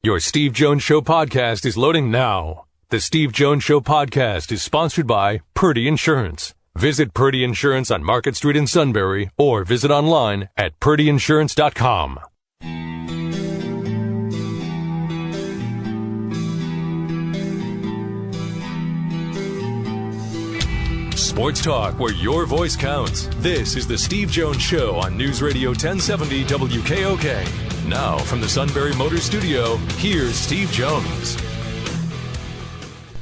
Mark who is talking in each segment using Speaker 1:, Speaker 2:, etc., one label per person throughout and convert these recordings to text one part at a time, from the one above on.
Speaker 1: Your Steve Jones Show podcast is loading now. The Steve Jones Show podcast is sponsored by Purdy Insurance. Visit Purdy Insurance on Market Street in Sunbury or visit online at purdyinsurance.com. Sports talk where your voice counts. This is the Steve Jones Show on News Radio 1070 WKOK. Now, from the Sunbury Motor Studio, here's Steve Jones.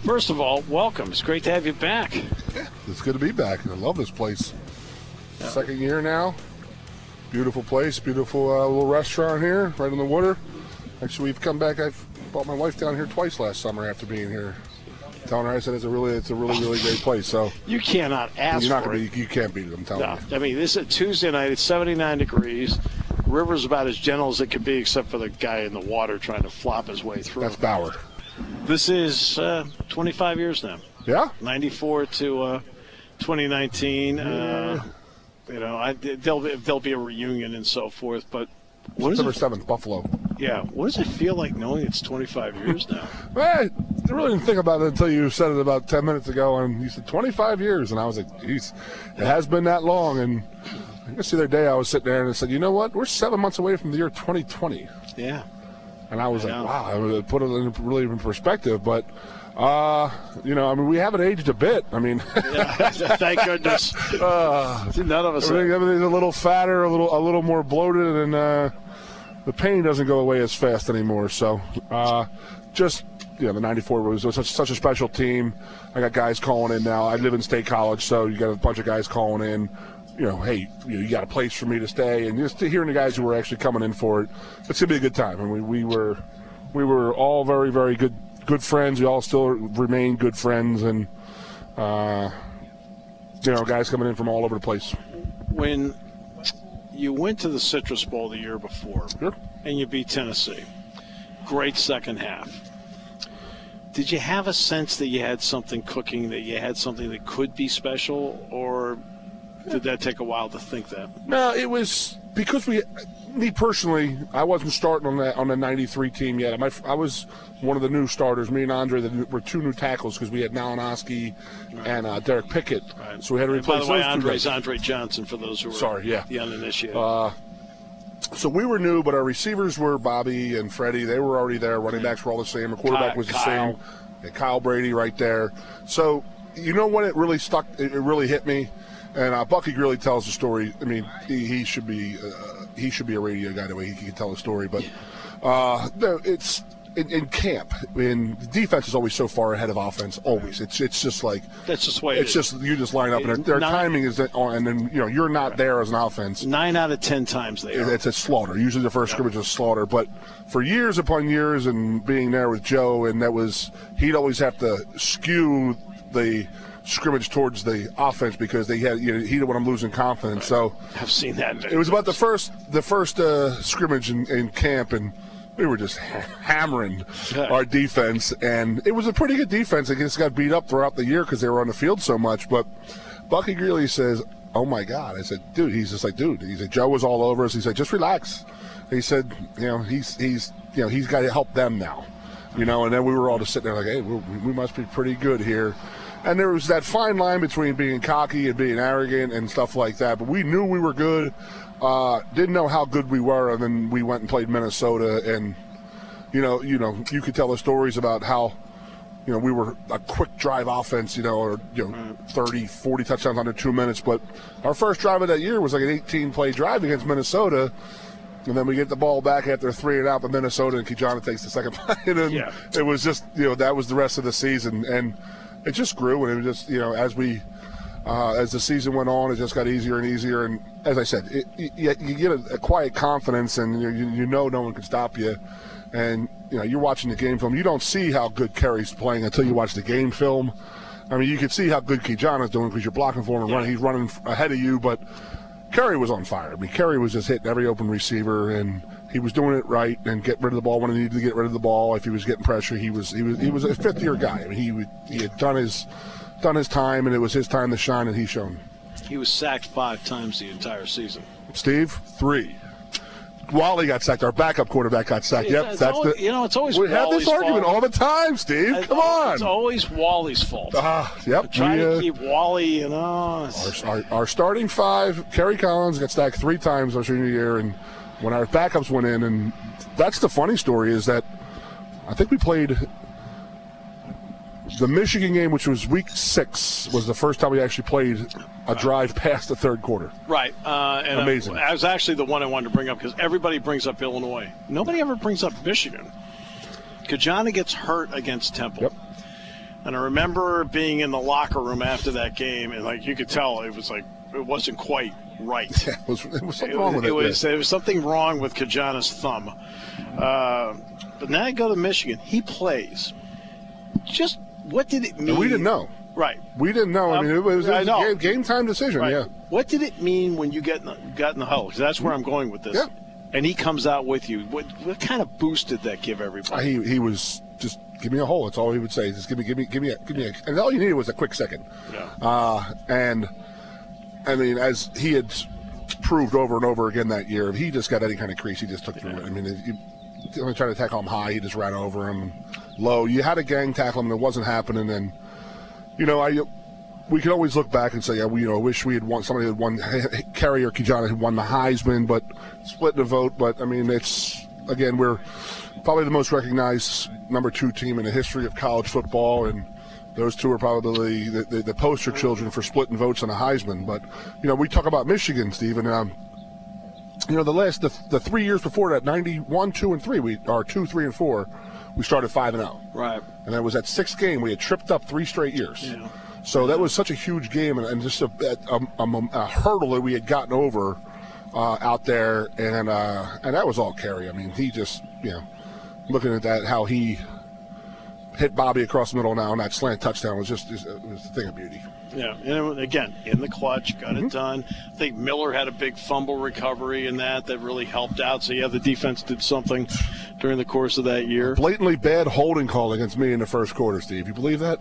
Speaker 2: First of all, welcome. It's great to have you back.
Speaker 3: Yeah, it's good to be back. I love this place. Yeah. Second year now. Beautiful place, beautiful little restaurant here, right on the water. Actually, we've come back. I've brought my wife down here twice last summer after being here. Telling her, I said it's a really great place. So
Speaker 2: you cannot ask for it.
Speaker 3: You can't beat it. I'm telling you.
Speaker 2: I mean, this is a Tuesday night. It's 79 degrees. River's about as gentle as it can be, except for the guy in the water trying to flop his way through.
Speaker 3: That's Bauer.
Speaker 2: This is 25 years now.
Speaker 3: Yeah.
Speaker 2: 94 to 2019.
Speaker 3: Yeah.
Speaker 2: There'll be a reunion and so forth. But
Speaker 3: September 7th, Buffalo.
Speaker 2: Yeah. What does it feel like knowing it's 25 years now?
Speaker 3: I really didn't think about it until you said it about 10 minutes ago, and you said 25 years, and I was like, geez, it has been that long. And I guess the other day I was sitting there and I said, you know what? We're 7 months away from the year 2020.
Speaker 2: Yeah.
Speaker 3: And I was like, wow, I would put it in perspective. But, we haven't aged a bit. I mean,
Speaker 2: thank goodness. None of us.
Speaker 3: Everything's a little fatter, a little more bloated, and the pain doesn't go away as fast anymore. So, the 94 was such a special team. I got guys calling in now. I live in State College, so you got a bunch of guys calling in. Hey, you got a place for me to stay, and just hearing the guys who were actually coming in for it, it's gonna be a good time. And we were all very, very good friends. We all still remain good friends, and guys coming in from all over the place.
Speaker 2: When you went to the Citrus Bowl the year before,
Speaker 3: sure,
Speaker 2: and you beat Tennessee, great second half. Did you have a sense that you had something cooking, that you had something that could be special, or did that take a while to think that?
Speaker 3: No, it was because me personally, I wasn't starting on the 93 team yet. I was one of the new starters. Me and Andre were two new tackles because we had Malinowski and Derek Pickett. Right. So we had to replace those two guys. By the way, Andre's
Speaker 2: Andre Johnson for those who were the uninitiated.
Speaker 3: So we were new, but our receivers were Bobby and Freddie. They were already there. Running backs were all the same. Our quarterback was the same. And Kyle Brady right there. So when it really stuck, it really hit me. And Bucky really tells the story. I mean, he should be a radio guy the way he can tell a story. But it's in camp. And the defense is always so far ahead of offense. Always. It's just like
Speaker 2: that's just the way
Speaker 3: it's just you just line up and their timing is on, and then you're not there as an offense.
Speaker 2: 9 out of 10 times they are.
Speaker 3: It's a slaughter. Usually the first scrimmage is slaughter. But for years upon years and being there with Joe, and he'd always have to skew the scrimmage towards the offense because he didn't want them losing confidence. So
Speaker 2: I've seen that.
Speaker 3: It was about the first scrimmage in camp, and we were just hammering our defense, and it was a pretty good defense. It just got beat up throughout the year because they were on the field so much. But Bucky Greeley says, "Oh my God!" I said, "Dude," he's just like, "Dude," he said, "Joe was all over us." He said, "Just relax." He said, he's got to help them now, and then we were all just sitting there like, "Hey, we must be pretty good here." And there was that fine line between being cocky and being arrogant and stuff like that. But we knew we were good, didn't know how good we were, and then we went and played Minnesota. And you could tell the stories about how we were a quick drive offense, 30, 40 touchdowns under 2 minutes. But our first drive of that year was like an 18-play drive against Minnesota. And then we get the ball back after 3 and out, but Minnesota and Kijana takes the second play. And then it was just that was the rest of the season. And it just grew, and it was just as the season went on, it just got easier and easier. And as I said, you get a quiet confidence, and no one can stop you. And you're watching the game film. You don't see how good Kerry's playing until you watch the game film. I mean, you can see how good Kijana's doing because you're blocking for him and running. He's running ahead of you, but Kerry was on fire. I mean, Kerry was just hitting every open receiver, and he was doing it right and getting rid of the ball when he needed to get rid of the ball. If he was getting pressure, he was a fifth-year guy. I mean, he had done his time, and it was his time to shine, and he shone.
Speaker 2: He was sacked 5 times the entire season.
Speaker 3: Steve, 3. Wally got sacked. Our backup quarterback got sacked. Yep,
Speaker 2: it's always
Speaker 3: we have this argument all the time, Steve. Come on.
Speaker 2: It's always Wally's fault.
Speaker 3: Yep.
Speaker 2: Try to keep Wally,
Speaker 3: Our starting five, Kerry Collins got sacked 3 times our senior year, and when our backups went in, and that's the funny story is that I think we played the Michigan game, which was week 6, was the first time we actually played a drive past the third quarter.
Speaker 2: Right. And
Speaker 3: amazing.
Speaker 2: That was actually the one I wanted to bring up because everybody brings up Illinois. Nobody ever brings up Michigan. Kajana gets hurt against Temple.
Speaker 3: Yep.
Speaker 2: And I remember being in the locker room after that game, and you could tell it wasn't quite right.
Speaker 3: Yeah, it was something wrong with it.
Speaker 2: There was something wrong with Kajana's thumb. But now I go to Michigan. He plays. Just what did it mean?
Speaker 3: And we didn't know.
Speaker 2: Right.
Speaker 3: We didn't know. I mean, it was a game time decision.
Speaker 2: Right.
Speaker 3: Yeah.
Speaker 2: What did it mean when you got in the huddle? Because that's where I'm going with this.
Speaker 3: Yeah.
Speaker 2: And he comes out with you. What kind of boost did that give everybody?
Speaker 3: He was just give me a hole. That's all he would say. Just give me and all you needed was a quick second.
Speaker 2: Yeah.
Speaker 3: And I mean, as he had proved over and over again that year, if he just got any kind of crease, he just took through it. I mean, you only tried to tackle him high, he just ran over him. Low, you had to gang tackle him, and it wasn't happening. And we could always look back and say, yeah, we wish we had won. Somebody had won. Kerry or Kijana had won the Heisman, but split the vote. But I mean, we're probably the most recognized number 2 team in the history of college football, and those two are probably the poster children for splitting votes on the Heisman. But we talk about Michigan, Stephen. The 3 years before that, 91, 2, and 3, we are 2, 3, and 4. We started 5-0.
Speaker 2: Right.
Speaker 3: And that was that 6th game. We had tripped up 3 straight years.
Speaker 2: Yeah.
Speaker 3: So that was such a huge game and just a hurdle that we had gotten over out there. And that was all Kerry. I mean, he just, looking at that, how he hit Bobby across the middle now on that slant touchdown was just it was a thing of beauty.
Speaker 2: Yeah, and again, in the clutch, got it done. I think Miller had a big fumble recovery in that really helped out. So, the defense did something during the course of that year.
Speaker 3: Blatantly bad holding call against me in the first quarter, Steve. You believe that?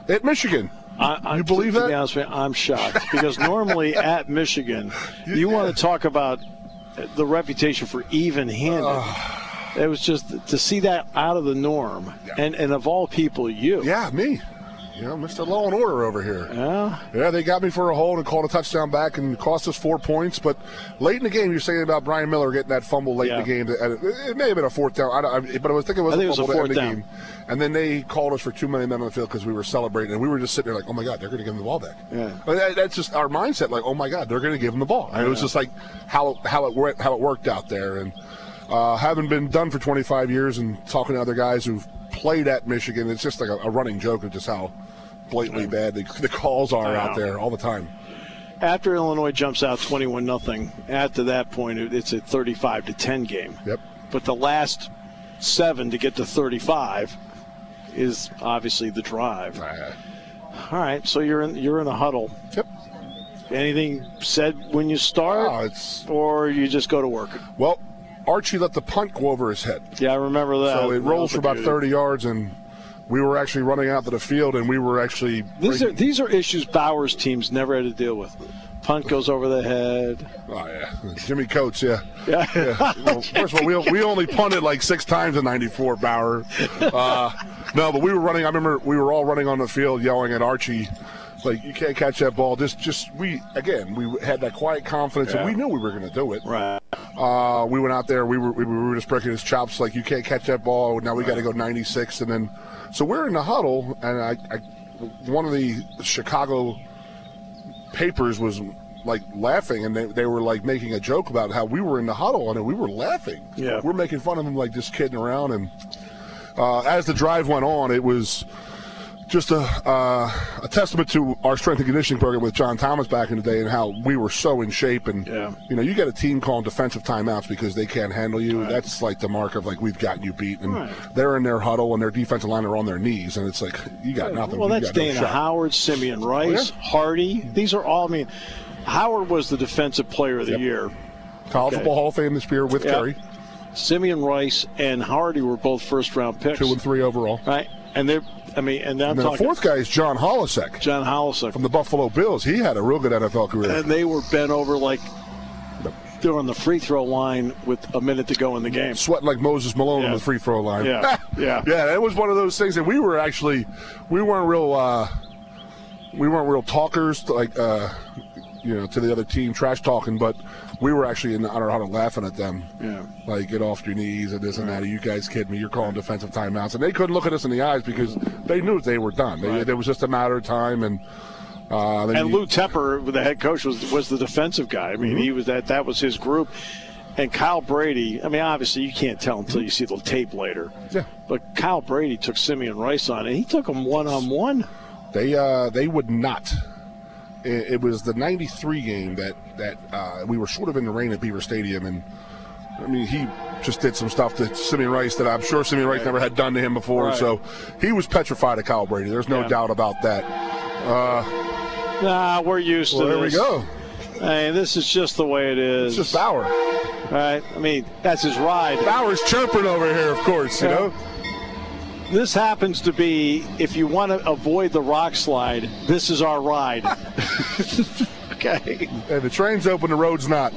Speaker 3: At Michigan. You believe that?
Speaker 2: To be honest with you, I'm shocked because normally at Michigan, you want to talk about the reputation for even-handed. It was just to see that out of the norm, and of all people, you.
Speaker 3: Yeah, me. Mr. Law and Order over here.
Speaker 2: Yeah,
Speaker 3: they got me for a hold and called a touchdown back and cost us 4 points. But late in the game, you're saying about Brian Miller getting that fumble late in the game. It may have been a 4th down, but I was thinking it was a fumble to end the game. And then they called us for too many men on the field because we were celebrating, and we were just sitting there like, oh my God, they're going to give him the ball back.
Speaker 2: Yeah,
Speaker 3: but that's just our mindset. Like, oh my God, they're going to give him the ball. And it was just like how it worked out there. And having been done for 25 years and talking to other guys who've played at Michigan, it's just like a running joke of just how blatantly bad the calls are out there all the time.
Speaker 2: After Illinois jumps out 21-0, after that point, it's a 35-10 game.
Speaker 3: Yep.
Speaker 2: But the last 7 to get to 35 is obviously the drive. All right, so you're in a huddle.
Speaker 3: Yep.
Speaker 2: Anything said when you start, or you just go to work?
Speaker 3: Well, Archie let the punt go over his head.
Speaker 2: Yeah, I remember that.
Speaker 3: So it rolls for about 30 yards, and we were actually running out to the field, and we were actually
Speaker 2: these are issues Bauer's teams never had to deal with. Punt goes over the head.
Speaker 3: Oh, yeah. Jimmy Coates, yeah. Well, first of all, we only punted like 6 times in '94, Bauer. No, but we were running. I remember we were all running on the field yelling at Archie, like, you can't catch that ball. We had that quiet confidence, and we knew we were going to do it.
Speaker 2: Right.
Speaker 3: We went out there. We were just breaking his chops, like, you can't catch that ball. Now we got to go 96, and then so we're in the huddle, and one of the Chicago papers was like laughing, and they were like making a joke about how we were in the huddle, and we were laughing.
Speaker 2: Yeah,
Speaker 3: we're making fun of him, like just kidding around. And as the drive went on, it was just a testament to our strength and conditioning program with John Thomas back in the day, and how we were so in shape. And you get a team calling defensive timeouts because they can't handle you. Right. That's like the mark of like, we've gotten you beat. And they're in their huddle, and their defensive line are on their knees, and it's like, you got nothing.
Speaker 2: Well, that's Dana Howard, Simeon Rice, Hardy. These are all. I mean, Howard was the defensive player of the year.
Speaker 3: College Football Hall of Fame this year with Kerry.
Speaker 2: Simeon Rice and Hardy were both first-round picks.
Speaker 3: 2 and 3 overall.
Speaker 2: Right, and they're. And then
Speaker 3: the fourth guy is John Holisek.
Speaker 2: From
Speaker 3: the Buffalo Bills. He had a real good NFL career.
Speaker 2: And they were bent over like there on the free throw line with a minute to go in the game.
Speaker 3: Sweating like Moses Malone on the free throw line.
Speaker 2: Yeah, yeah.
Speaker 3: Yeah, it was one of those things that we weren't real talkers, like, to the other team, trash talking, but we were actually in our huddle laughing at them.
Speaker 2: Yeah.
Speaker 3: Like, get off your knees and this and that. Are you guys kidding me? You're calling defensive timeouts. And they couldn't look at us in the eyes because they knew they were done. It was just a matter of time. And
Speaker 2: Lou Tepper, the head coach, was the defensive guy. I mean, he was that was his group. And Kyle Brady, I mean, obviously you can't tell until you see the tape later. Yeah. But Kyle Brady took Simeon Rice on, and he took him one-on-one.
Speaker 3: They would not. It was the 93 game that we were sort of in the rain at Beaver Stadium, and I mean, he just did some stuff to Simeon Rice that I'm sure Simeon Rice never had done to him before. Right. So he was petrified of Kyle Brady. There's no doubt about that.
Speaker 2: We're used to this.
Speaker 3: There we go.
Speaker 2: Hey, this is just the way it is.
Speaker 3: It's just Bauer.
Speaker 2: Right? I mean, that's his ride.
Speaker 3: Bauer's chirping over here, of course, you know.
Speaker 2: This happens to be, if you want to avoid the rock slide, this is our ride. Okay.
Speaker 3: And the train's open, the road's not.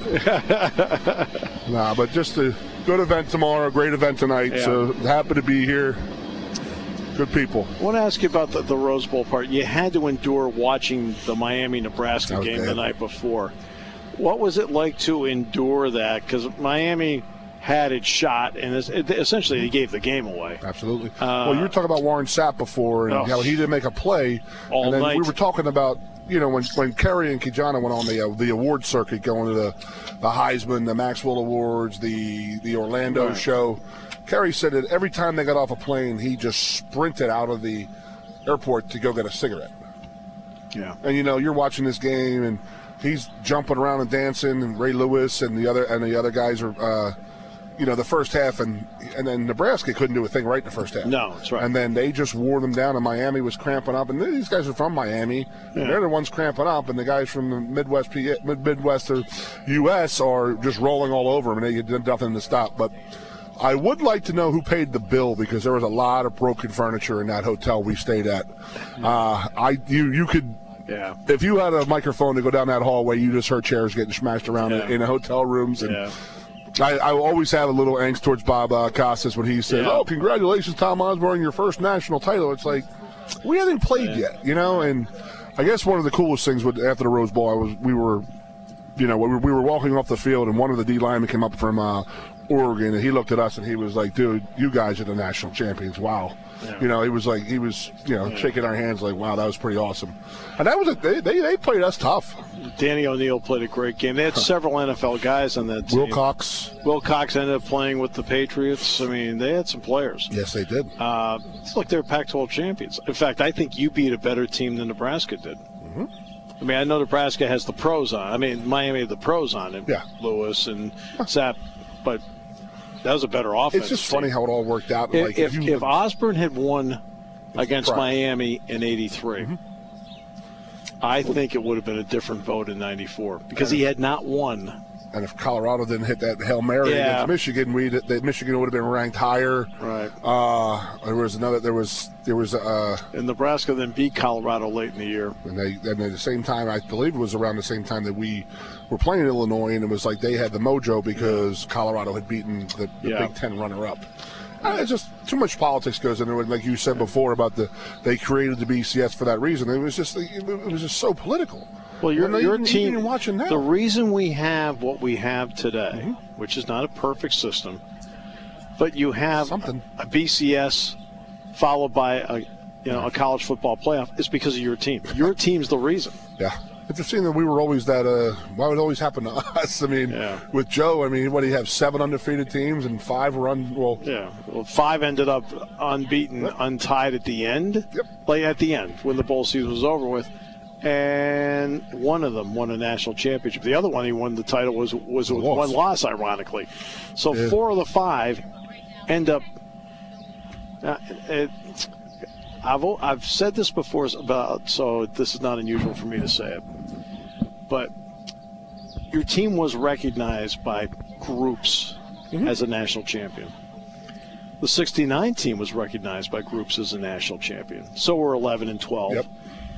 Speaker 3: But just a good event tomorrow, great event tonight. Yeah. So happy to be here. Good people.
Speaker 2: I want to ask you about the Rose Bowl part. You had to endure watching the Miami-Nebraska game the night before. What was it like to endure that? Because Miami had it shot, and essentially they gave the game away.
Speaker 3: Absolutely. Well, you were talking about Warren Sapp before and how he didn't make a play.
Speaker 2: All night.
Speaker 3: We were talking about, when Kerry and Kijana went on the award circuit, going to the Heisman, the Maxwell Awards, the Orlando show. Kerry said that every time they got off a plane, he just sprinted out of the airport to go get a cigarette.
Speaker 2: Yeah.
Speaker 3: And you're watching this game, and he's jumping around and dancing, and Ray Lewis and the other guys are, the first half, and then Nebraska couldn't do a thing right in the first half.
Speaker 2: No, that's right.
Speaker 3: And then they just wore them down, and Miami was cramping up. And these guys are from Miami. Yeah. And they're the ones cramping up, and the guys from the Midwest or U.S. are just rolling all over them, and they did nothing to stop. But I would like to know who paid the bill, because there was a lot of broken furniture in that hotel we stayed at. You could.
Speaker 2: Yeah.
Speaker 3: If you had a microphone to go down that hallway, you just heard chairs getting smashed around in the hotel rooms. And I always have a little angst towards Bob Costas when he says, "Oh, congratulations, Tom Osborne, your first national title." It's like, we haven't played yet, And I guess one of the coolest things after the Rose Bowl, we were walking off the field, and one of the D linemen came up from Oregon, and he looked at us and he was like, "Dude, you guys are the national champions. Wow." Yeah. He was shaking our hands like, "Wow, that was pretty awesome." And that was they played us tough.
Speaker 2: Danny O'Neal played a great game. They had several NFL guys on that team.
Speaker 3: Wilcox
Speaker 2: ended up playing with the Patriots. I mean, they had some players.
Speaker 3: Yes, they did.
Speaker 2: It's like they're Pac-12 champions. In fact, I think you beat a better team than Nebraska did.
Speaker 3: Mm-hmm.
Speaker 2: I mean, I know Nebraska has the pros on. I mean, Miami had the pros on it.
Speaker 3: Yeah.
Speaker 2: Lewis and Sapp, but that was a better offense.
Speaker 3: It's just funny how it all worked out.
Speaker 2: If Osborne had won against Miami in '83, I think it would have been a different vote in '94 because he had not won.
Speaker 3: And if Colorado didn't hit that Hail Mary against Michigan, Michigan would have been ranked higher.
Speaker 2: Right.
Speaker 3: And
Speaker 2: Nebraska then beat Colorado late in the year.
Speaker 3: And at the same time, I believe it was around the same time that we were playing Illinois, and it was like they had the mojo because Colorado had beaten the Big Ten runner-up. It's just too much politics goes into it. Like you said before about they created the BCS for that reason. It was just so political.
Speaker 2: Well, your team.
Speaker 3: Even watching now.
Speaker 2: The reason we have what we have today, which is not a perfect system, but you have a BCS followed by a college football playoff, is because of your team. Your team's the reason.
Speaker 3: Yeah. Interesting that we were always that. Why would it always happen to us? I mean, with Joe, what do you have? 7 undefeated teams and 5 were
Speaker 2: Well, 5 ended up unbeaten, untied at the end.
Speaker 3: Yep.
Speaker 2: Like at the end when the bowl season was over with. And one of them won a national championship. The other one he won the title was with one loss, ironically. So 4 of the 5 end up. I've said this before so this is not unusual for me to say it, but your team was recognized by groups as a national champion. The '69 team was recognized by groups as a national champion. So were 11 and 12.
Speaker 3: Yep.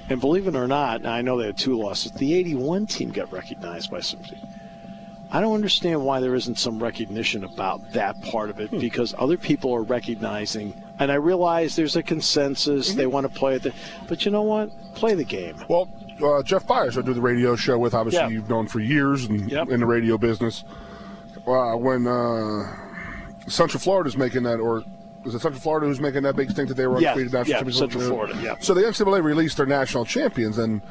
Speaker 2: And believe it or not, I know they had 2 losses. The '81 team got recognized by some team. I don't understand why there isn't some recognition about that part of it, because other people are recognizing, and I realize there's a consensus, they want to play it, but you know what? Play the game.
Speaker 3: Well, Jeff Bauer, I do the radio show with, obviously you've known for years and in the radio business. When Central Florida's making that, or is it Central Florida who's making that big stink that they were undefeated national champions?
Speaker 2: Central Florida,
Speaker 3: So the NCAA released their national champions, and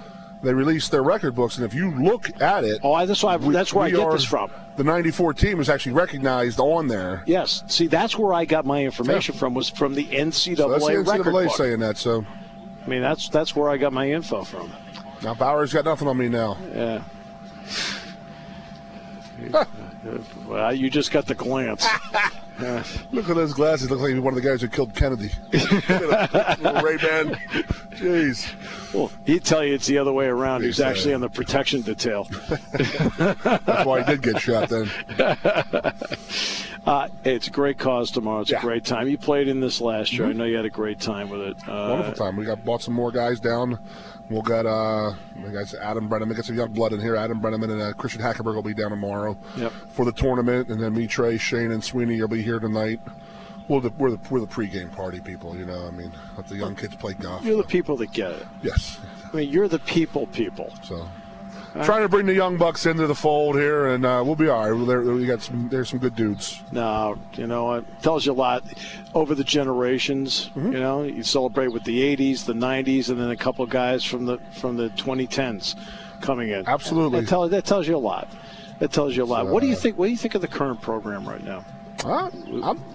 Speaker 3: they released their record books, and if you look at it...
Speaker 2: that's where I get this from.
Speaker 3: The 94 team is actually recognized on there.
Speaker 2: Yes. See, that's where I got my information from, was from the NCAA
Speaker 3: so that's the NCAA
Speaker 2: record book.
Speaker 3: saying that, so...
Speaker 2: I mean, that's where I got my info from.
Speaker 3: Now, Bauer's got nothing on me now.
Speaker 2: Yeah. Well, you just got the glance.
Speaker 3: Look at those glasses. Look like one of the guys who killed Kennedy. Little Ray-Ban. Jeez.
Speaker 2: Well, he'd tell you it's the other way around. He's actually on the protection detail.
Speaker 3: That's why he did get shot then.
Speaker 2: It's a great cause tomorrow. It's a great time. You played in this last year. I know you had a great time with it.
Speaker 3: Wonderful time. We bought some more guys down. We'll get Adam Brenneman. Get some young blood in here. Adam Brenneman and Christian Hackenberg will be down tomorrow for the tournament, and then me, Trey, Shane, and Sweeney will be here tonight. We're the pregame party people, you know. I mean, let the young kids play golf.
Speaker 2: You're the people that get it.
Speaker 3: Yes.
Speaker 2: I mean, you're the people.
Speaker 3: So, trying to bring the young bucks into the fold here, and we'll be all right. There's some good dudes.
Speaker 2: No, you know what? Tells you a lot over the generations. You know, you celebrate with the '80s, the '90s, and then a couple of guys from the 2010s coming in.
Speaker 3: Absolutely.
Speaker 2: That tells you a lot. That tells you a lot. What do you think? What do you think of the current program right now?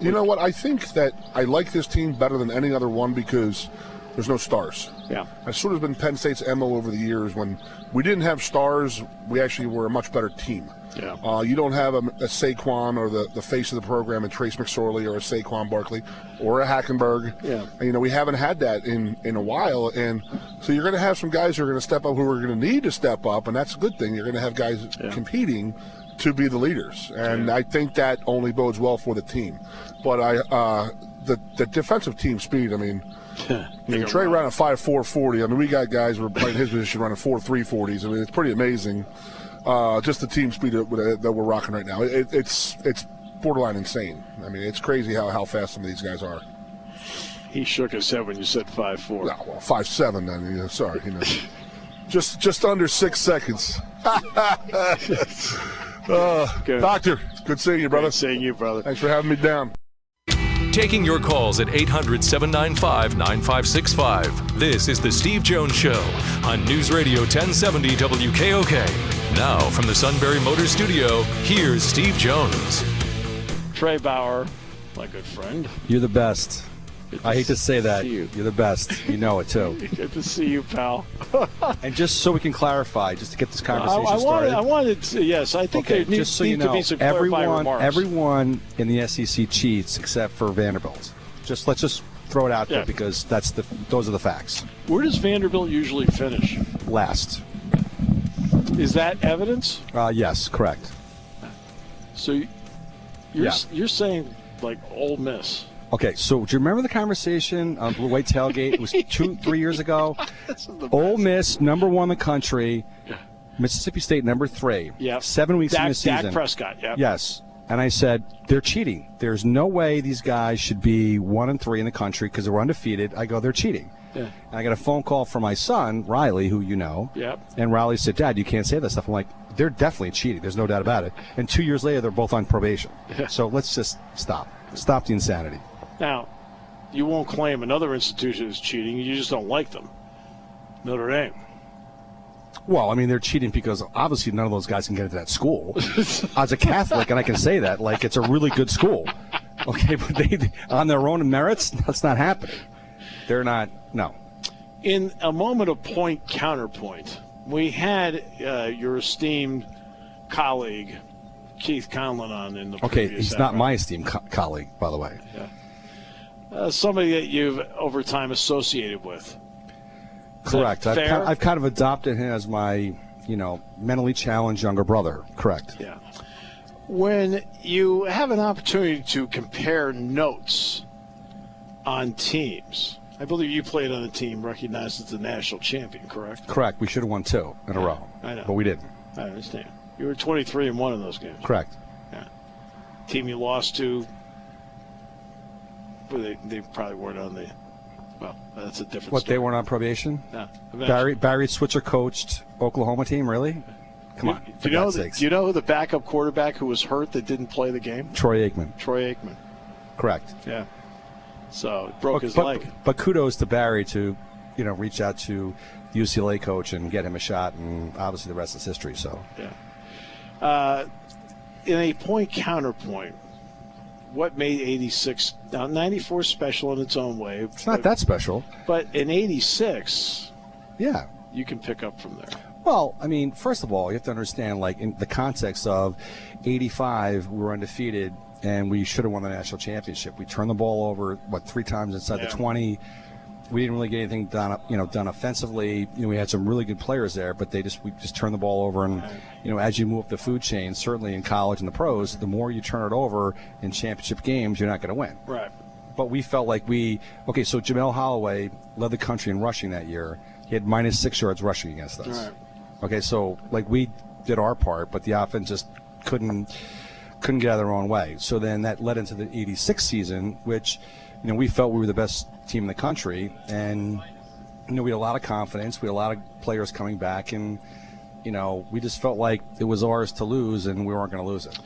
Speaker 3: You know what? I think that I like this team better than any other one because there's no stars.
Speaker 2: Yeah.
Speaker 3: That's sort of been Penn State's MO over the years. When we didn't have stars, we actually were a much better team.
Speaker 2: Yeah.
Speaker 3: You don't have a Saquon or the face of the program, a Trace McSorley or a Saquon Barkley or a Hackenberg.
Speaker 2: Yeah.
Speaker 3: You know, we haven't had that in a while. And so you're going to have some guys who are going to step up who are going to need to step up, and that's a good thing. You're going to have guys competing to be the leaders. And I think that only bodes well for the team. But the defensive team speed, I mean, Trey ran a 5.4 40. I mean, we got guys who are playing his position running 4.3 40s. I mean, it's pretty amazing. Just the team speed that we're rocking right now. It's borderline insane. I mean, it's crazy how fast some of these guys are.
Speaker 2: He shook his head when you said 5.4.
Speaker 3: No, well, 5.7 then. You know, sorry, you know, just under 6 seconds. Doctor, good seeing you, brother.
Speaker 2: Good seeing you, brother.
Speaker 3: Thanks for having me down.
Speaker 1: Taking your calls at 800-795-9565. This is The Steve Jones Show on News Radio 1070 WKOK. Now, from the Sunbury Motors Studio, here's Steve Jones.
Speaker 2: Trey Bauer, my good friend.
Speaker 4: You're the best. I hate to say that.
Speaker 2: You're
Speaker 4: the best. You know it, too.
Speaker 2: Good to see you, pal.
Speaker 4: And just so we can clarify, just to get this conversation started.
Speaker 2: I wanted to, yes, I think there needs to be some clarifying remarks.
Speaker 4: Everyone in the SEC cheats except for Vanderbilt. Let's just throw it out there because those are the facts.
Speaker 2: Where does Vanderbilt usually finish?
Speaker 4: Last.
Speaker 2: Is that evidence?
Speaker 4: Yes, correct.
Speaker 2: So you're saying like Ole Miss.
Speaker 4: Okay, so do you remember the conversation on Blue White Tailgate? It was 2-3 years ago. Ole Miss, number 1 in the country. Mississippi State, number 3.
Speaker 2: Yeah.
Speaker 4: 7 weeks in the season.
Speaker 2: Dak Prescott, yeah.
Speaker 4: Yes. And I said, they're cheating. There's no way these guys should be 1 and 3 in the country because they're undefeated. I go, they're cheating.
Speaker 2: Yeah.
Speaker 4: And I got a phone call from my son, Riley, who you know.
Speaker 2: Yep.
Speaker 4: And Riley said, Dad, you can't say that stuff. I'm like, they're definitely cheating. There's no doubt about it. And 2 years later, they're both on probation.
Speaker 2: Yeah.
Speaker 4: So let's just stop. Stop the insanity.
Speaker 2: Now, you won't claim another institution is cheating. You just don't like them. Notre Dame.
Speaker 4: Well, I mean, they're cheating because obviously none of those guys can get into that school. As a Catholic, and I can say that, like, it's a really good school. Okay, but they on their own merits, that's not happening. They're not, no.
Speaker 2: In a moment of point counterpoint, we had your esteemed colleague, Keith Conlin, on in the previous
Speaker 4: he's
Speaker 2: segment.
Speaker 4: not my esteemed colleague, by the way.
Speaker 2: Yeah. Somebody that you've over time associated with.
Speaker 4: Correct. I've kind of adopted him as my, mentally challenged younger brother. Correct.
Speaker 2: Yeah. When you have an opportunity to compare notes on teams, I believe you played on a team recognized as the national champion, correct?
Speaker 4: Correct. We should have won 2 in a row.
Speaker 2: I know.
Speaker 4: But we didn't.
Speaker 2: I understand. You were 23-1 in those games.
Speaker 4: Correct.
Speaker 2: Yeah. Team you lost to, well, they probably weren't on the. Well, that's a different.
Speaker 4: What,
Speaker 2: story.
Speaker 4: they weren't on probation?
Speaker 2: No.
Speaker 4: Barry Switzer coached Oklahoma team. Really? Come on.
Speaker 2: Do you know who the backup quarterback who was hurt that didn't play the game?
Speaker 4: Troy Aikman.
Speaker 2: Troy Aikman.
Speaker 4: Correct.
Speaker 2: Yeah. So broke his leg.
Speaker 4: But kudos to Barry to, reach out to the UCLA coach and get him a shot, and obviously the rest is history. So.
Speaker 2: Yeah. In a point counterpoint, what made 86 now 94 special in its own way?
Speaker 4: It's not that special.
Speaker 2: But in 86,
Speaker 4: yeah,
Speaker 2: you can pick up from there.
Speaker 4: Well, I mean, first of all, you have to understand, like, in the context of 85, we were undefeated, and we should have won the national championship. We turned the ball over, 3 times inside the 20. We didn't really get anything done offensively. We had some really good players there, but we just turned the ball over. And as you move up the food chain, certainly in college and the pros, the more you turn it over in championship games, you're not going to win.
Speaker 2: Right.
Speaker 4: But we felt like so Jamel Holloway led the country in rushing that year. He had minus 6 yards rushing against us.
Speaker 2: Right.
Speaker 4: Okay, so we did our part, but the offense just couldn't get out of their own way. So then that led into the 86 season, which we felt we were the best team in the country, and we had a lot of confidence. We had a lot of players coming back, and we just felt like it was ours to lose, and we weren't going to lose it.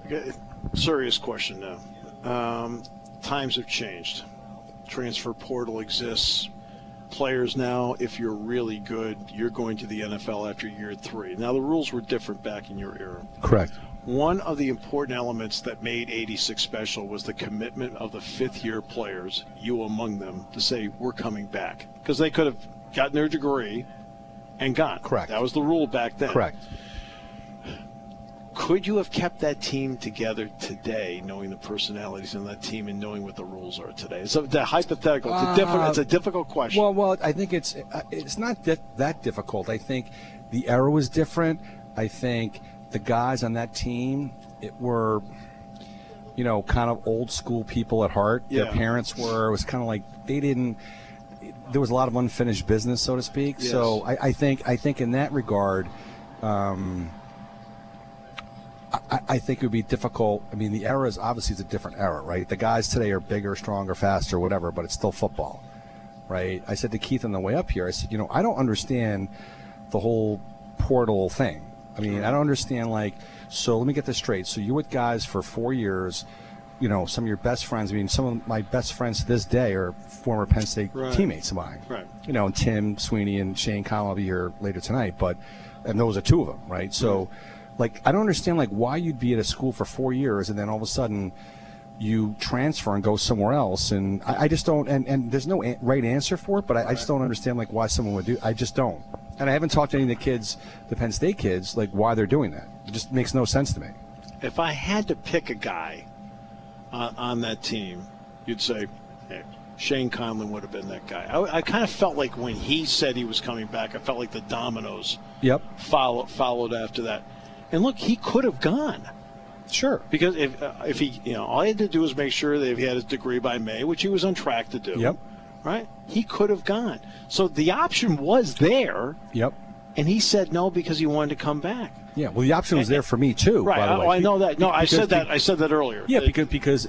Speaker 2: Okay. Serious question now. Times have changed. Transfer portal exists. Players now, if you're really good, you're going to the NFL after year 3. Now, the rules were different back in your era.
Speaker 4: Correct.
Speaker 2: One of the important elements that made 86 special was the commitment of the fifth-year players, you among them, to say, we're coming back. Because they could have gotten their degree and gone.
Speaker 4: Correct.
Speaker 2: That was the rule back then.
Speaker 4: Correct.
Speaker 2: Could you have kept that team together today, knowing the personalities in that team and knowing what the rules are today? It's a hypothetical. It's a difficult question.
Speaker 4: Well, I think it's not that difficult. I think the era was different. I think the guys on that team were, kind of old school people at heart.
Speaker 2: Yeah.
Speaker 4: Their parents were. It was kind of like there was a lot of unfinished business, so to speak.
Speaker 2: Yes.
Speaker 4: So I think in that regard, I think it would be difficult. I mean, the era is obviously a different era, right? The guys today are bigger, stronger, faster, whatever, but it's still football, right? I said to Keith on the way up here, I said, I don't understand the whole portal thing. I mean, I don't understand, so let me get this straight. So you're with guys for 4 years, some of your best friends. I mean, some of my best friends to this day are former Penn State teammates of mine.
Speaker 2: Right.
Speaker 4: And Tim Sweeney and Shane Conlin will be here later tonight, and those are 2 of them, right? So, I don't understand, why you'd be at a school for 4 years and then all of a sudden you transfer and go somewhere else. And I just don't, and there's no right answer for it, but I just don't understand, why someone would do. I just don't. And I haven't talked to any of the kids, the Penn State kids, why they're doing that. It just makes no sense to me.
Speaker 2: If I had to pick a guy on that team, you'd say, hey, Shane Conlin would have been that guy. I kind of felt like when he said he was coming back, I felt like the dominoes followed after that. And look, he could have gone.
Speaker 4: Sure.
Speaker 2: Because if he, all he had to do was make sure that he had his degree by May, which he was on track to do.
Speaker 4: Yep.
Speaker 2: Right? He could have gone. So the option was there.
Speaker 4: Yep.
Speaker 2: And he said no because he wanted to come back.
Speaker 4: Yeah. Well, the option was there for me too.
Speaker 2: Right.
Speaker 4: By the way.
Speaker 2: I know that. No, I said that earlier.
Speaker 4: Yeah, because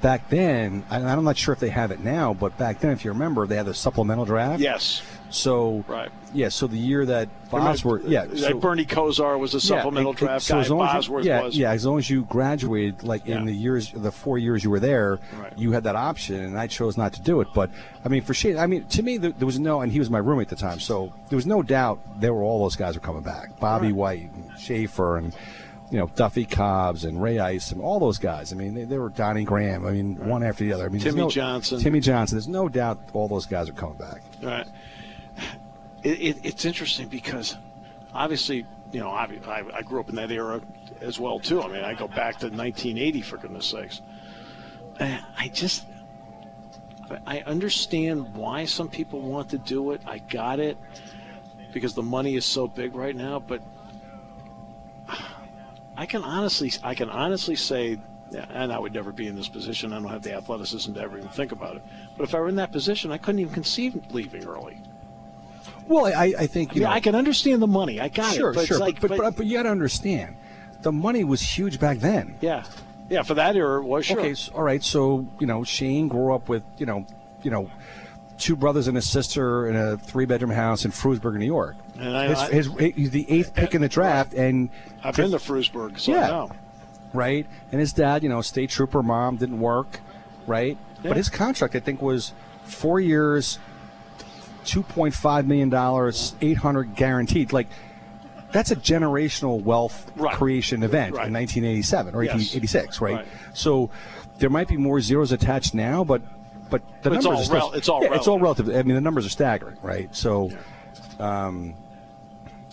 Speaker 4: back then, and I'm not sure if they have it now, but back then, if you remember, they had the supplemental draft.
Speaker 2: Yes.
Speaker 4: So so the year that Bosworth,
Speaker 2: Bernie Kosar was a supplemental draft guy. Bosworth was.
Speaker 4: Yeah, as long as you graduated, in the 4 years you were there, you had that option, and I chose not to do it. But I mean, to me, there was no, and he was my roommate at the time, so there was no doubt all those guys were coming back. Bobby White, and Schaefer, and Duffy Cobbs and Ray Ice and all those guys. I mean, they were Donnie Graham. I mean, one after the other. I mean, Timmy Johnson. There's no doubt all those guys are coming back.
Speaker 2: Right. It's interesting because obviously, I grew up in that era as well, too. I mean, I go back to 1980, for goodness sakes. I understand why some people want to do it. I got it because the money is so big right now. But I can honestly say, and I would never be in this position. I don't have the athleticism to ever even think about it. But if I were in that position, I couldn't even conceive leaving early.
Speaker 4: Well, I think you know,
Speaker 2: I can understand the money. I got
Speaker 4: sure,
Speaker 2: it. But
Speaker 4: sure.
Speaker 2: it's
Speaker 4: But you got to understand, the money was huge back then.
Speaker 2: Yeah, for that era, it was sure.
Speaker 4: Okay, all right. So Shane grew up with two brothers and a sister in a 3-bedroom house in Frewsburg, New York.
Speaker 2: And
Speaker 4: he's the 8th pick in the draft, and
Speaker 2: I've been to Frewsburg, so I know.
Speaker 4: Right, and his dad, state trooper mom, didn't work, right? Yeah. But his contract, I think, was 4 years, $2.5 million, $800 guaranteed. Like, that's a generational wealth creation event in 1987 or 1886, right? So there might be more zeros attached now, but the numbers are still,
Speaker 2: it's all
Speaker 4: relative. I mean, the numbers are staggering, right? So, I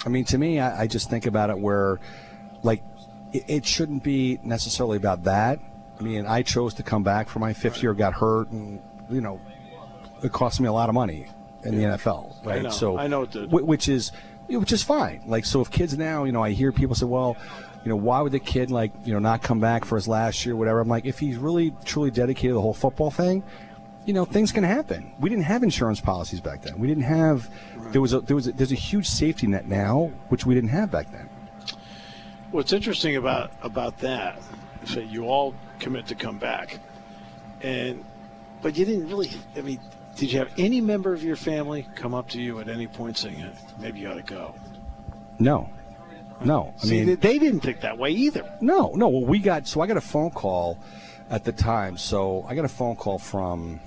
Speaker 4: mean, to me, I just think about it where, like, it shouldn't be necessarily about that. I mean, I chose to come back for my 5th year, got hurt, and it cost me a lot of money in the NFL, right?
Speaker 2: I know it did.
Speaker 4: Which is fine. Like, so if kids now, I hear people say, well, why would the kid not come back for his last year, whatever? I'm like, if he's really truly dedicated to the whole football thing, things can happen. We didn't have insurance policies back then. We didn't have. There's a huge safety net now, which we didn't have back then.
Speaker 2: What's interesting about that is that you all commit to come back, but you didn't really. I mean, did you have any member of your family come up to you at any point saying, hey, maybe you ought to go?
Speaker 4: No. I mean,
Speaker 2: they didn't think that way either.
Speaker 4: No. Well, I got a phone call at the time. So I got a phone call from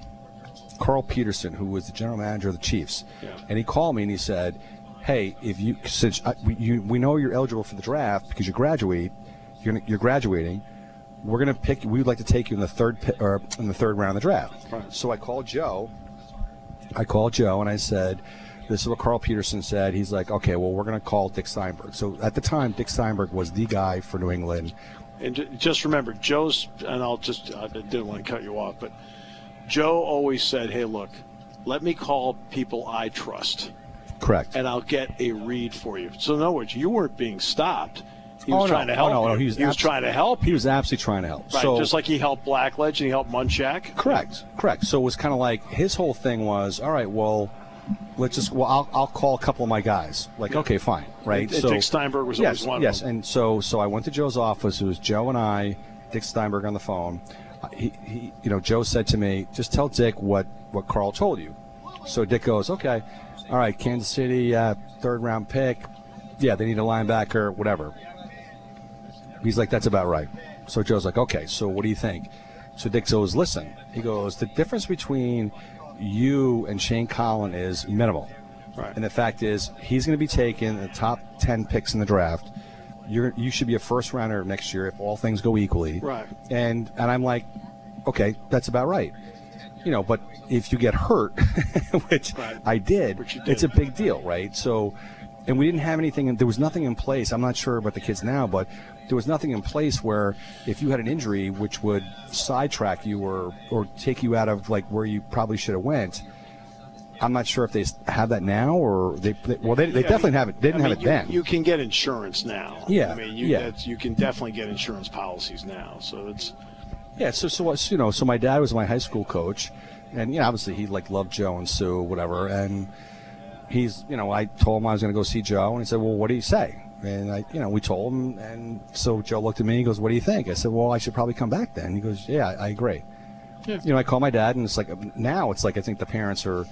Speaker 4: Carl Peterson, who was the general manager of the Chiefs, and he called me and he said, hey, we know you're eligible for the draft because you're graduating. We're going to pick. We would like to take you in the third round of the draft. Right. So I called Joe. And I said, this is what Carl Peterson said. He's like, okay, well, we're going to call Dick Steinberg. So at the time, Dick Steinberg was the guy for New England.
Speaker 2: And just remember, Joe's, and I didn't want to cut you off, but Joe always said, hey, look, let me call people I trust.
Speaker 4: Correct.
Speaker 2: And I'll get a read for you. So in other words, you weren't being stopped. He was trying to help.
Speaker 4: No,
Speaker 2: he was trying to help.
Speaker 4: He was absolutely trying to help.
Speaker 2: Right, so, just like he helped Blackledge and he helped Munchak.
Speaker 4: Correct. So it was kind of like his whole thing was, all right, well, I'll call a couple of my guys. Like, okay, fine, right?
Speaker 2: And Dick Steinberg was always one of them.
Speaker 4: Yes, and so I went to Joe's office. It was Joe and I, Dick Steinberg on the phone. Joe said to me, just tell Dick what Carl told you. So Dick goes, okay, all right, Kansas City, 3rd round pick. Yeah, they need a linebacker, whatever. He's like, that's about right. So Joe's like, okay, so what do you think? So Dick goes, listen. He goes, the difference between you and Shane Conlin is minimal.
Speaker 2: Right.
Speaker 4: And the fact is, he's going to be taking the top 10 picks in the draft. You should be a first rounder next year if all things go equally.
Speaker 2: Right.
Speaker 4: And I'm like, okay, that's about right. But if you get hurt, which I did, it's a big deal, right? So, and we didn't have anything, and there was nothing in place. I'm not sure about the kids now, but there was nothing in place where if you had an injury which would sidetrack you or take you out of like where you probably should have went. I'm not sure if they have that now or they definitely have it. They didn't have it then.
Speaker 2: You can get insurance now.
Speaker 4: Yeah.
Speaker 2: I mean, you can definitely get insurance policies now. So it's.
Speaker 4: Yeah. So my dad was my high school coach, and obviously he loved Joe and Sue, whatever, and he's I told him I was going to go see Joe, and he said, well, what do you say? And we told him, and so Joe looked at me. He goes, "What do you think?" I said, "Well, I should probably come back then." He goes, "Yeah, I agree." Yeah. I call my dad, and it's like now it's like I think the parents are,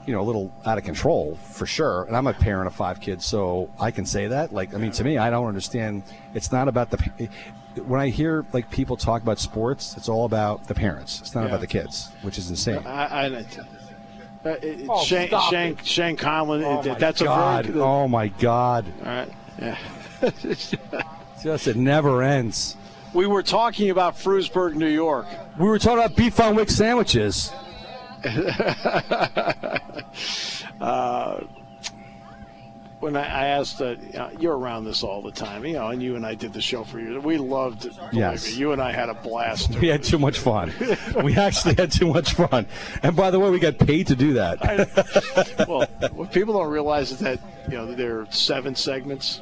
Speaker 4: a little out of control for sure. And I'm a parent of 5 kids, so I can say that. To me, I don't understand. It's not about when I hear people talk about sports, it's all about the parents. It's not about the kids, which is insane.
Speaker 2: Shane Conlin, that's
Speaker 4: God.
Speaker 2: a very good.
Speaker 4: Oh my God!
Speaker 2: All right, yeah.
Speaker 4: It never ends.
Speaker 2: We were talking about Frewsburg, New York.
Speaker 4: We were talking about beef on wick sandwiches.
Speaker 2: When I asked, you're around this all the time, and you and I did the show for years. We loved it.
Speaker 4: Yes.
Speaker 2: You and I had a blast.
Speaker 4: We had too much fun. We actually had too much fun. And by the way, we got paid to do that.
Speaker 2: Well, what people don't realize is that, there are 7 segments,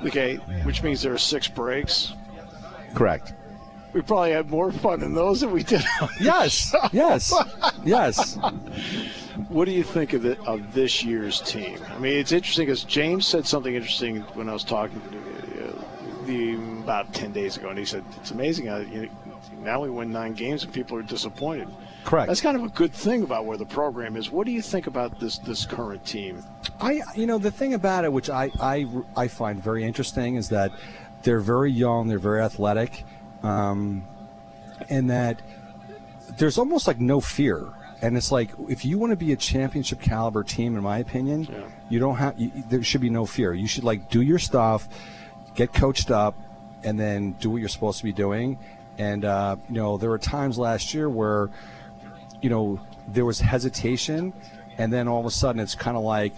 Speaker 2: okay, which means there are 6 breaks.
Speaker 4: Correct.
Speaker 2: We probably had more fun in those than we did.
Speaker 4: Yes.
Speaker 2: What do you think of this year's team? I mean, it's interesting because James said something interesting when I was talking about 10 days ago, and he said, it's amazing how now we win 9 games and people are disappointed.
Speaker 4: Correct.
Speaker 2: That's kind of a good thing about where the program is. What do you think about this current team?
Speaker 4: The thing about it, which I find very interesting, is that they're very young, they're very athletic, and that there's almost like no fear. And it's like, if you want to be a championship caliber team, in my opinion, you don't have. There should be no fear. You should do your stuff, get coached up, and then do what you're supposed to be doing. And there were times last year where, there was hesitation, and then all of a sudden it's kind of like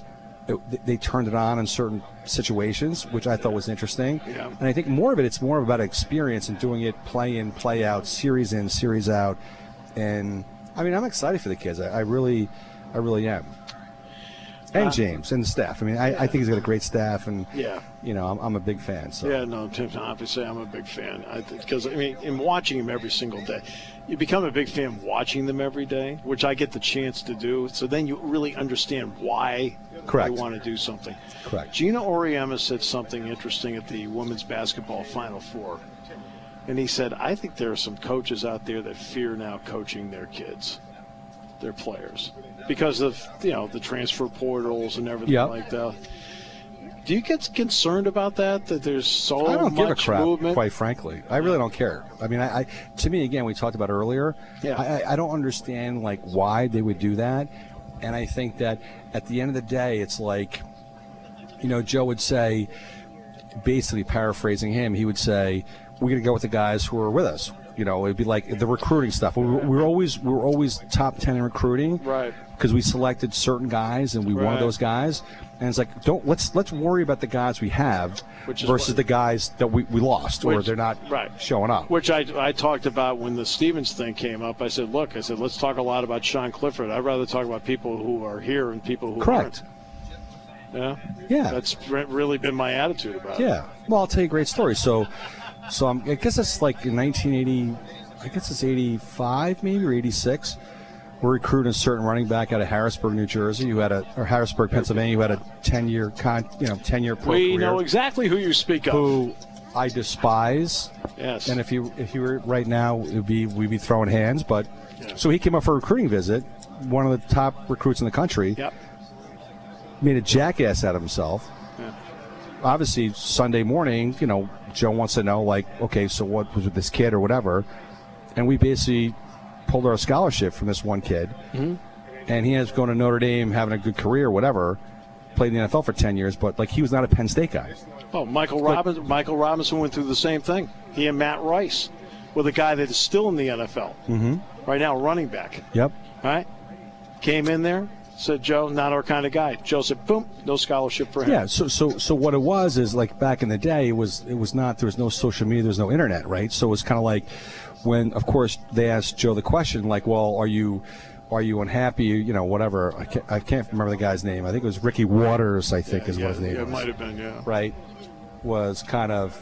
Speaker 4: they turned it on in certain situations, which I thought was interesting.
Speaker 2: Yeah.
Speaker 4: And I think it's more about experience and doing it play in, play out, series in, series out. And I mean, I'm excited for the kids. I really am. And James and the staff. I mean, I think he's got a great staff, and I'm a big fan. So.
Speaker 2: Yeah, no, Tim, obviously I'm a big fan. Because, in watching him every single day, you become a big fan watching them every day, which I get the chance to do. So then you really understand why they want to do something.
Speaker 4: Correct.
Speaker 2: Gina Auriemma said something interesting at the women's basketball Final Four. And he said, I think there are some coaches out there that fear now coaching their kids, their players, because of, the transfer portals and everything like that. Do you get concerned about that there's so much movement? I don't give a crap,
Speaker 4: quite frankly. I really don't care. I mean, to me, again, we talked about earlier, I don't understand, why they would do that. And I think that at the end of the day, it's like, Joe would say, basically paraphrasing him, he would say, we're going to go with the guys who are with us. It'd be like the recruiting stuff. We're always top 10 in recruiting,
Speaker 2: right?
Speaker 4: Because we selected certain guys and we wanted those guys. And it's like, let's worry about the guys we have versus the guys that we lost or they're not showing up.
Speaker 2: Which I talked about when the Stevens thing came up. I said, let's talk a lot about Sean Clifford. I'd rather talk about people who are here and people who aren't. Yeah. That's really been my attitude about it.
Speaker 4: Yeah. Well, I'll tell you a great story. So I guess it's like in 1980, I guess it's 85 maybe or 86. We're recruiting a certain running back out of Harrisburg, New Jersey, or Harrisburg, Pennsylvania, who had a 10-year pro career.
Speaker 2: We know exactly who you speak of.
Speaker 4: Who I despise.
Speaker 2: Yes.
Speaker 4: And if you were right now, we'd be throwing hands. But so he came up for a recruiting visit, one of the top recruits in the country.
Speaker 2: Yep.
Speaker 4: Made a jackass out of himself.
Speaker 2: Yeah.
Speaker 4: Obviously, Sunday morning, Joe wants to know, okay, so what was with this kid or whatever. And we basically pulled our scholarship from this one kid.
Speaker 2: Mm-hmm.
Speaker 4: And he ends up going to Notre Dame, having a good career, whatever. Played in the NFL for 10 years, but, he was not a Penn State guy.
Speaker 2: Oh, Michael Robinson went through the same thing. He and Matt Rice with a guy that is still in the NFL.
Speaker 4: Mm-hmm.
Speaker 2: Right now, running back.
Speaker 4: Yep.
Speaker 2: Right? Came in there. Said, Joe, not our kind of guy. Joe said, boom, no scholarship for him.
Speaker 4: Yeah, so what it was is, back in the day, it was not, there was no social media, there was no internet, right? So it was kind of like when, of course, they asked Joe the question, well, are you unhappy, whatever. I can't remember the guy's name. I think it was Ricky Waters, is what his name was.
Speaker 2: It might have been, yeah.
Speaker 4: Right? Was kind of,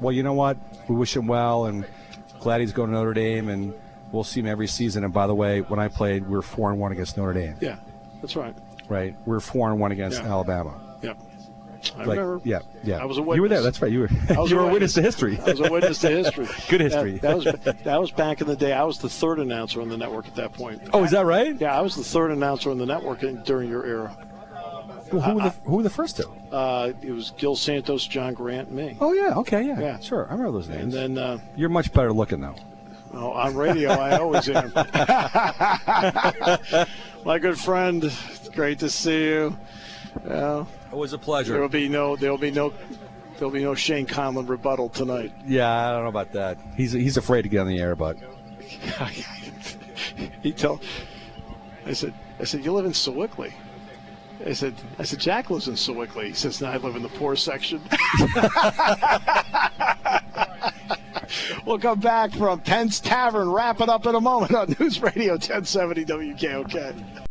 Speaker 4: well, you know what? We wish him well, and glad he's going to Notre Dame, and we'll see him every season. And by the way, when I played, we were 4-1 against Notre Dame.
Speaker 2: Yeah, that's right.
Speaker 4: Right, we were 4-1 against Alabama.
Speaker 2: Yeah, I remember.
Speaker 4: Yeah.
Speaker 2: I was a witness.
Speaker 4: You were there. That's right. You were. You were a witness to history.
Speaker 2: I was a witness to history.
Speaker 4: Good history.
Speaker 2: That was back in the day. I was the third announcer on the network at that point.
Speaker 4: Oh, is that right?
Speaker 2: Yeah, I was the third announcer on the network during your era.
Speaker 4: Well, who were the first two?
Speaker 2: It was Gil Santos, John Grant, and me.
Speaker 4: Oh yeah. Okay. Yeah. Sure. I remember those names.
Speaker 2: And then
Speaker 4: you're much better looking though.
Speaker 2: Oh, on radio, I always am. My good friend, it's great to see you.
Speaker 4: Always a pleasure.
Speaker 2: There'll be no Shane Conlin rebuttal tonight.
Speaker 4: Yeah, I don't know about that. He's afraid to get on the air, but
Speaker 2: I said, you live in Sewickley. I said, Jack lives in Sewickley. He says, no, I live in the poor section. We'll come back from Penn's Tavern, wrap it up in a moment on News Radio 1070 WKOK.